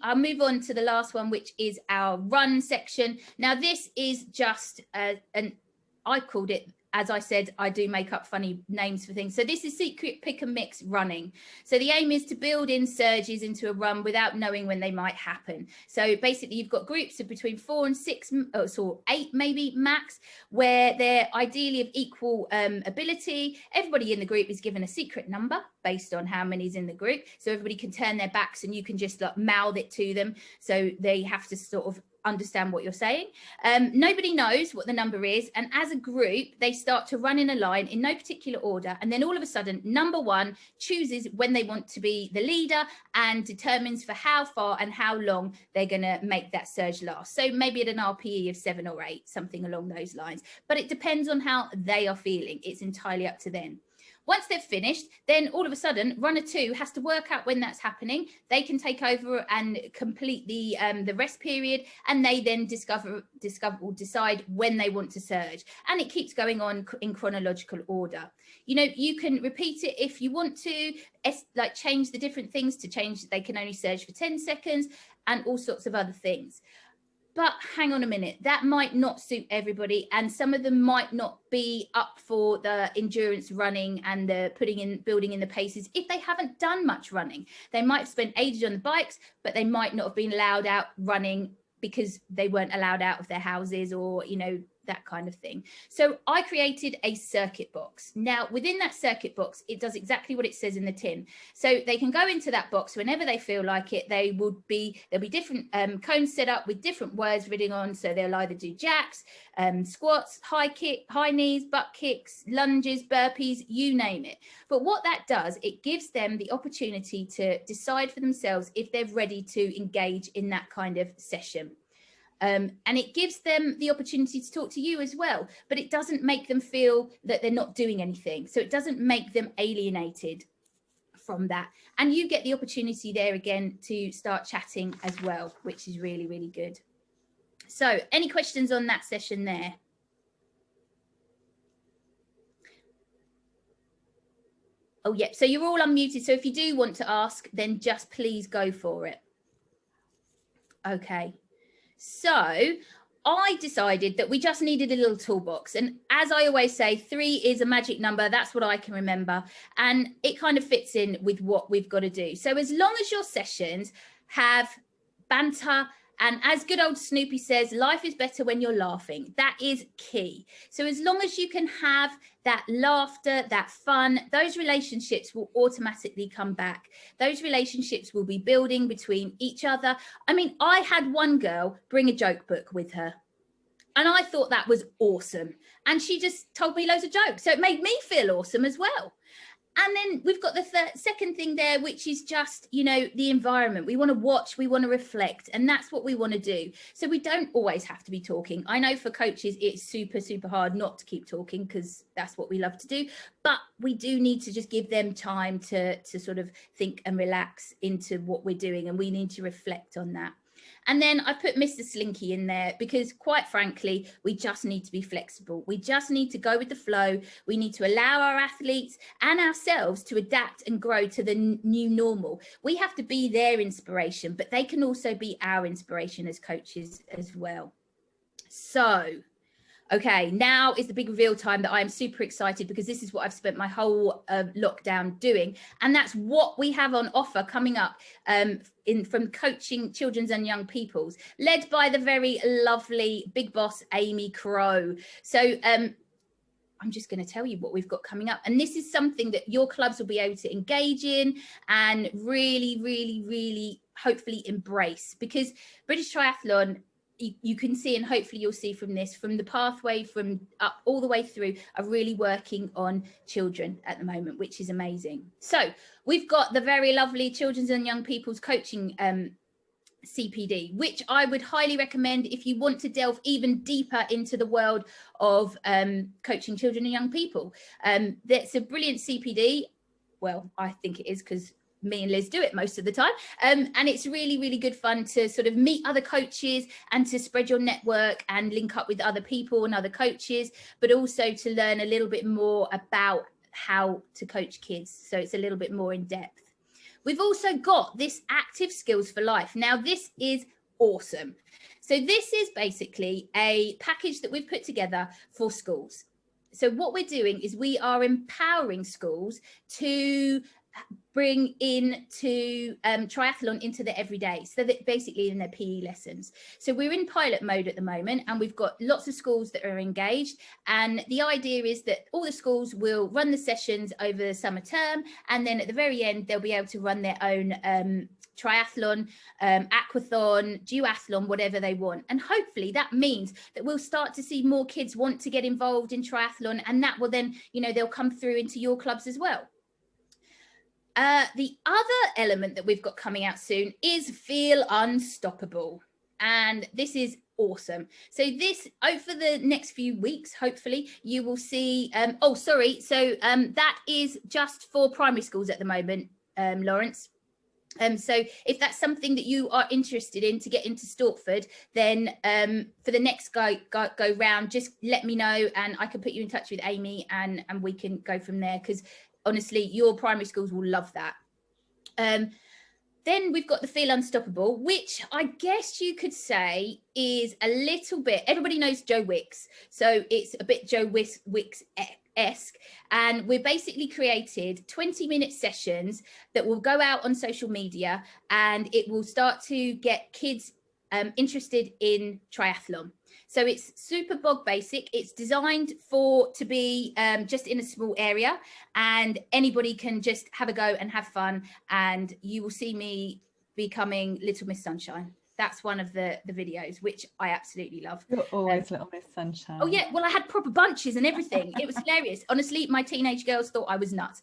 I'll move on to the last one, which is our run section. Now, this is just I called it, as I said, I do make up funny names for things. So this is secret pick and mix running. So the aim is to build in surges into a run without knowing when they might happen. So basically you've got groups of between 4 and 6, or 8 maybe max, where they're ideally of equal ability. Everybody in the group is given a secret number based on how many's in the group. So everybody can turn their backs and you can just like mouth it to them. So they have to sort of understand what you're saying. Nobody knows what the number is, and as a group they start to run in a line in no particular order, and then all of a sudden number 1 chooses when they want to be the leader and determines for how far and how long they're going to make that surge last. So maybe at an RPE of 7 or 8, something along those lines, but it depends on how they are feeling. It's entirely up to them. Once they've finished, then all of a sudden, runner 2 has to work out when that's happening. They can take over and complete the rest period, and they then decide when they want to surge. And it keeps going on in chronological order. You know, you can repeat it if you want to, like change the different things to change. They can only surge for 10 seconds and all sorts of other things. But hang on a minute, that might not suit everybody, and some of them might not be up for the endurance running and the building in the paces if they haven't done much running. They might have spent ages on the bikes, but they might not have been allowed out running because they weren't allowed out of their houses, or, you know, that kind of thing. So I created a circuit box. Now, within that circuit box, it does exactly what it says in the tin. So they can go into that box whenever they feel like it. There'll be different cones set up with different words written on. So they'll either do jacks, squats, high knees, butt kicks, lunges, burpees, you name it. But what that does, it gives them the opportunity to decide for themselves if they're ready to engage in that kind of session. And it gives them the opportunity to talk to you as well, but it doesn't make them feel that they're not doing anything. So it doesn't make them alienated from that. And you get the opportunity there again to start chatting as well, which is really, really good. So any questions on that session there? Oh, yeah. So you're all unmuted. So if you do want to ask, then just please go for it. Okay. So I decided that we just needed a little toolbox. And as I always say, 3 is a magic number. That's what I can remember. And it kind of fits in with what we've got to do. So as long as your sessions have banter, and as good old Snoopy says, life is better when you're laughing. That is key. So as long as you can have that laughter, that fun, those relationships will automatically come back. Those relationships will be building between each other. I mean, I had one girl bring a joke book with her, and I thought that was awesome. And she just told me loads of jokes. So it made me feel awesome as well. And then we've got the second thing there, which is just, you know, the environment. We want to watch, we want to reflect, and that's what we want to do. So we don't always have to be talking. I know for coaches, it's super, super hard not to keep talking because that's what we love to do. But we do need to just give them time to sort of think and relax into what we're doing, and we need to reflect on that. And then I put Mr. Slinky in there because, quite frankly, we just need to be flexible. We just need to go with the flow. We need to allow our athletes and ourselves to adapt and grow to the new normal. We have to be their inspiration, but they can also be our inspiration as coaches as well. So, okay, now is the big reveal time that I'm super excited because this is what I've spent my whole lockdown doing. And that's what we have on offer coming up from coaching children's and young peoples, led by the very lovely big boss, Amy Crow. So I'm just going to tell you what we've got coming up. And this is something that your clubs will be able to engage in and really, really, really hopefully embrace, because British Triathlon, you can see, and hopefully you'll see from this, from the pathway from up all the way through, are really working on children at the moment, which is amazing. So we've got the very lovely children's and young people's coaching CPD, which I would highly recommend if you want to delve even deeper into the world of coaching children and young people. That's a brilliant CPD. Well, I think it is, because me and Liz do it most of the time. And it's really, really good fun to sort of meet other coaches and to spread your network and link up with other people and other coaches, but also to learn a little bit more about how to coach kids. So it's a little bit more in depth. We've also got this active skills for life. Now, this is awesome. So this is basically a package that we've put together for schools. So what we're doing is we are empowering schools to bring into triathlon into their everyday, so that basically in their PE lessons. So we're in pilot mode at the moment, and we've got lots of schools that are engaged, and the idea is that all the schools will run the sessions over the summer term, and then at the very end they'll be able to run their own triathlon, aquathon, duathlon, whatever they want. And hopefully that means that we'll start to see more kids want to get involved in triathlon, and that will then, you know, they'll come through into your clubs as well. The other element that we've got coming out soon is Feel Unstoppable. And this is awesome. So this, over the next few weeks, hopefully you will see, that is just for primary schools at the moment, Lawrence. So if that's something that you are interested in to get into Stortford, then for the next go round, just let me know and I can put you in touch with Amy and we can go from there, because honestly, your primary schools will love that. Then we've got the Feel Unstoppable, which I guess you could say is a little bit, everybody knows Joe Wicks, so it's a bit Joe Wicks-esque, and we've basically created 20-minute sessions that will go out on social media, and it will start to get kids interested in triathlon. So it's super bog basic. It's designed to be just in a small area, and anybody can just have a go and have fun, and you will see me becoming Little Miss Sunshine. That's one of the videos, which I absolutely love. You're always Little Miss Sunshine. Oh yeah, well I had proper bunches and everything. It was hilarious. Honestly, my teenage girls thought I was nuts.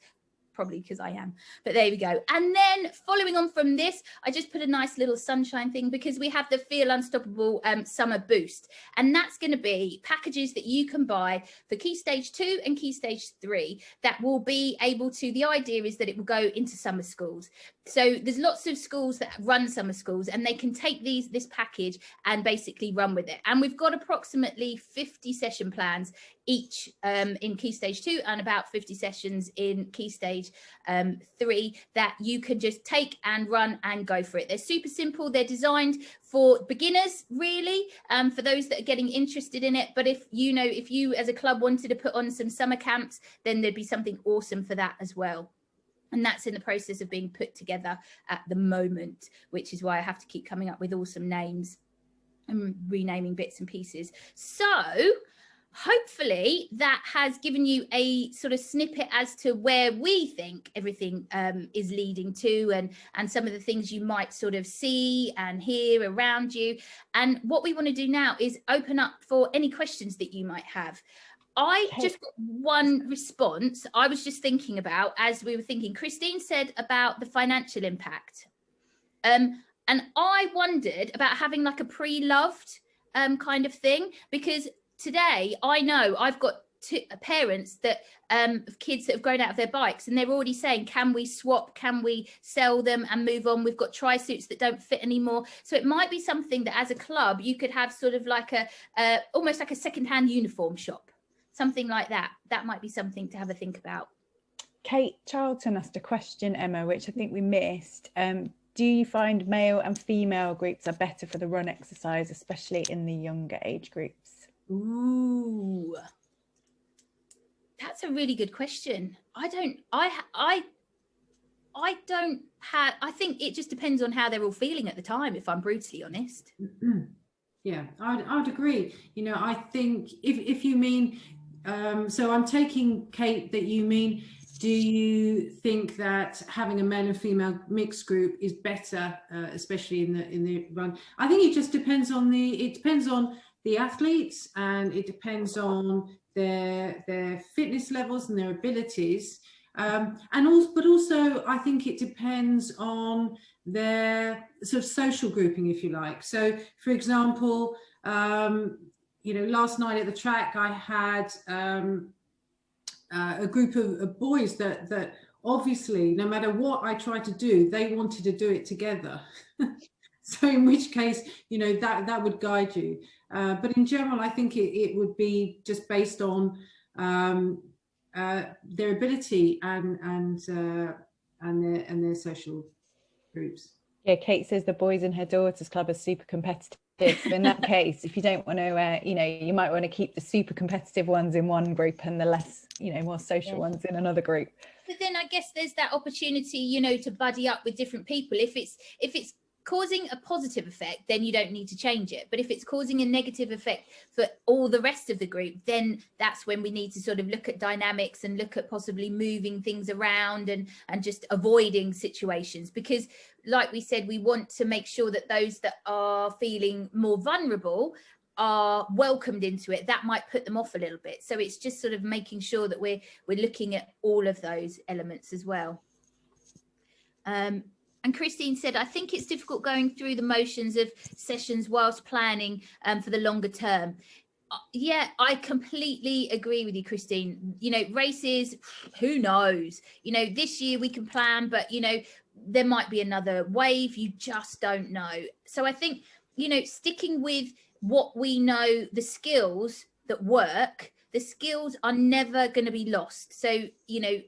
Probably because I am, but there we go. And then following on from this, I just put a nice little sunshine thing, because we have the Feel Unstoppable summer boost, and that's going to be packages that you can buy for Key Stage 2 and Key Stage 3 that will be able to, the idea is that it will go into summer schools. So there's lots of schools that run summer schools, and they can take this package and basically run with it. And we've got approximately 50 session plans each in Key Stage 2 and about 50 sessions in Key Stage 3 that you can just take and run and go for it. They're super simple. They're designed for beginners, really, for those that are getting interested in it. But if you as a club wanted to put on some summer camps, then there'd be something awesome for that as well. And that's in the process of being put together at the moment, which is why I have to keep coming up with awesome names and renaming bits and pieces. So hopefully that has given you a sort of snippet as to where we think everything is leading to, and some of the things you might sort of see and hear around you. And what we want to do now is open up for any questions that you might have. I just got one response I was just thinking about as we were thinking. Christine said about the financial impact. And I wondered about having like a pre-loved kind of thing, because today I know I've got parents that of kids that have grown out of their bikes, and they're already saying, can we swap, can we sell them and move on? We've got tri-suits that don't fit anymore. So it might be something that as a club you could have sort of like almost like a secondhand uniform shop, something like that. That might be something to have a think about. Kate Charlton asked a question, Emma, which I think we missed. Do you find male and female groups are better for the run exercise, especially in the younger age groups? Ooh, that's a really good question. I think it just depends on how they're all feeling at the time, if I'm brutally honest. Yeah, I'd agree. You know, I think if you mean, so I'm taking, Kate, that you mean, do you think that having a male and female mixed group is better, especially in the run? I think it just depends on the athletes, and it depends on their fitness levels and their abilities, but also I think it depends on their sort of social grouping, if you like. So, for example, last night at the track I had a group of boys that obviously, no matter what I tried to do, they wanted to do it together. So in which case, you know, that would guide you. But in general, I think it would be just based on their ability and their social groups. Yeah, Kate says the boys in her daughter's club are super competitive. So in that case, if you don't want to, you know, you might want to keep the super competitive ones in one group and the less, you know, more social ones in another group. But then I guess there's that opportunity, you know, to buddy up with different people. If it's causing a positive effect, then you don't need to change it. But if it's causing a negative effect for all the rest of the group, then that's when we need to sort of look at dynamics and look at possibly moving things around and just avoiding situations. Because like we said, we want to make sure that those that are feeling more vulnerable are welcomed into it. That might put them off a little bit. So it's just sort of making sure that we're looking at all of those elements as well. And Christine said, I think it's difficult going through the motions of sessions whilst planning for the longer term. Yeah, I completely agree with you, Christine. You know, races, who knows? You know, this year we can plan, but, you know, there might be another wave. You just don't know. So I think, you know, sticking with what we know, the skills that work, the skills are never going to be lost. So, you know,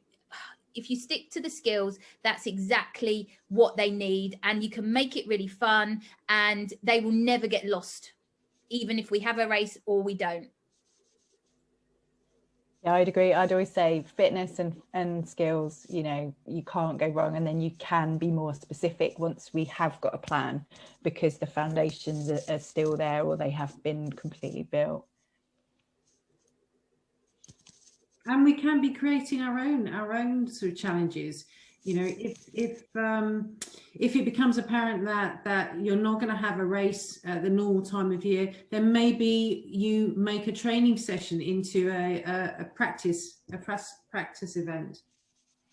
if you stick to the skills, that's exactly what they need, and you can make it really fun and they will never get lost, even if we have a race or we don't. Yeah, I'd agree. I'd always say fitness and skills, you know, you can't go wrong, and then you can be more specific once we have got a plan, because the foundations are still there or they have been completely built. And we can be creating our own sort of challenges. You know, if it becomes apparent that you're not going to have a race at the normal time of year, then maybe you make a training session into a practice event.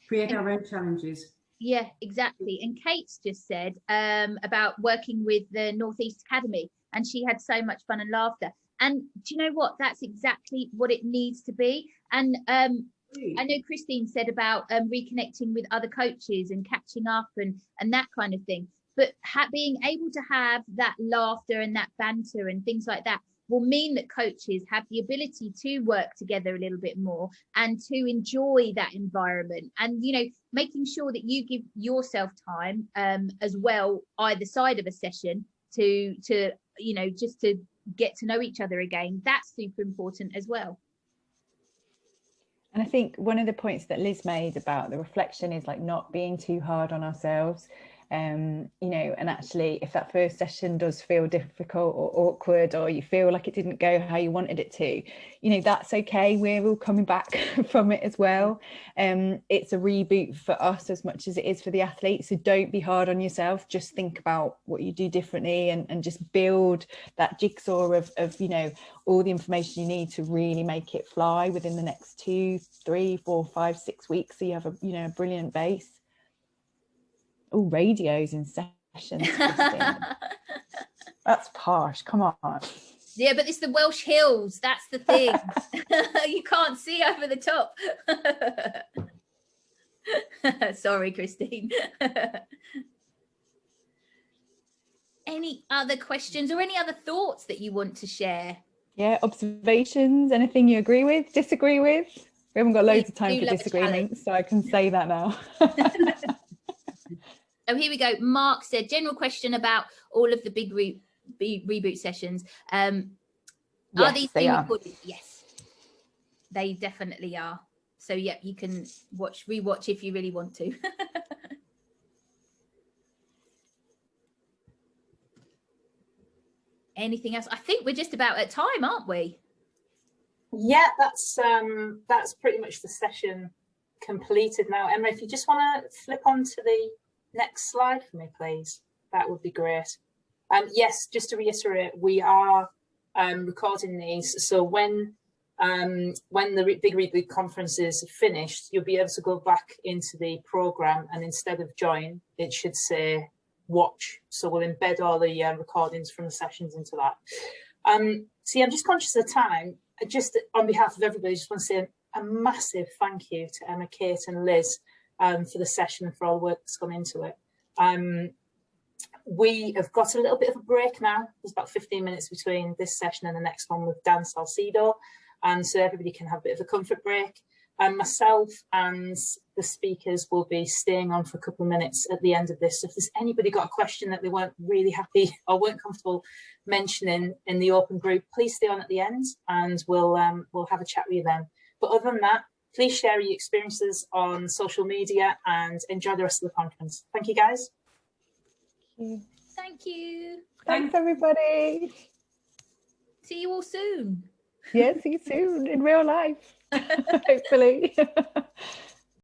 Create our own challenges. Yeah, exactly. And Kate's just said about working with the Northeast Academy, and she had so much fun and laughter. And do you know what? That's exactly what it needs to be. And I know Christine said about reconnecting with other coaches and catching up and that kind of thing. But being able to have that laughter and that banter and things like that will mean that coaches have the ability to work together a little bit more and to enjoy that environment. And, you know, making sure that you give yourself time as well, either side of a session to, you know, just to get to know each other again. That's super important as well. And I think one of the points that Liz made about the reflection is like not being too hard on ourselves. You know, and actually if that first session does feel difficult or awkward, or you feel like it didn't go how you wanted it to, you know, that's okay. We're all coming back from it as well. It's a reboot for us as much as it is for the athletes. So don't be hard on yourself. Just think about what you do differently and just build that jigsaw of, you know, all the information you need to really make it fly within the next 2, 3, 4, 5, 6 weeks. So you have a, you know, a brilliant base. Oh, radios in sessions. That's posh. Come on. Yeah, but it's the Welsh Hills. That's the thing. You can't see over the top. Sorry, Christine. Any other questions or any other thoughts that you want to share? Yeah, observations, anything you agree with, disagree with? We haven't got loads of time for disagreements, so I can say that now. Oh, here we go. Mark said, general question about all of the big reboot sessions. Yes, Are these they being are. recorded? Yes, they definitely are. So, yeah, you can rewatch if you really want to. Anything else? I think we're just about at time, aren't we? Yeah, that's pretty much the session completed now. Emma, if you just want to flip on to the next slide for me, please, that would be great. Yes, just to reiterate, we are recording these, so when the big reboot conference is finished, you'll be able to go back into the program, and instead of join, it should say watch. So we'll embed all the recordings from the sessions into that. See, I'm just conscious of the time. Just on behalf of everybody, I just want to say a massive thank you to Emma, Kate and Liz for the session and for all the work that's gone into it. We have got a little bit of a break now. There's about 15 minutes between this session and the next one with Dan Salcedo, and so everybody can have a bit of a comfort break. Myself and the speakers will be staying on for a couple of minutes at the end of this. So if there's anybody got a question that they weren't really happy or weren't comfortable mentioning in the open group, please stay on at the end, and we'll have a chat with you then. But other than that, please share your experiences on social media and enjoy the rest of the conference. Thank you, guys. Thank you. Thanks, everybody. See you all soon. Yeah, see you soon in real life, hopefully.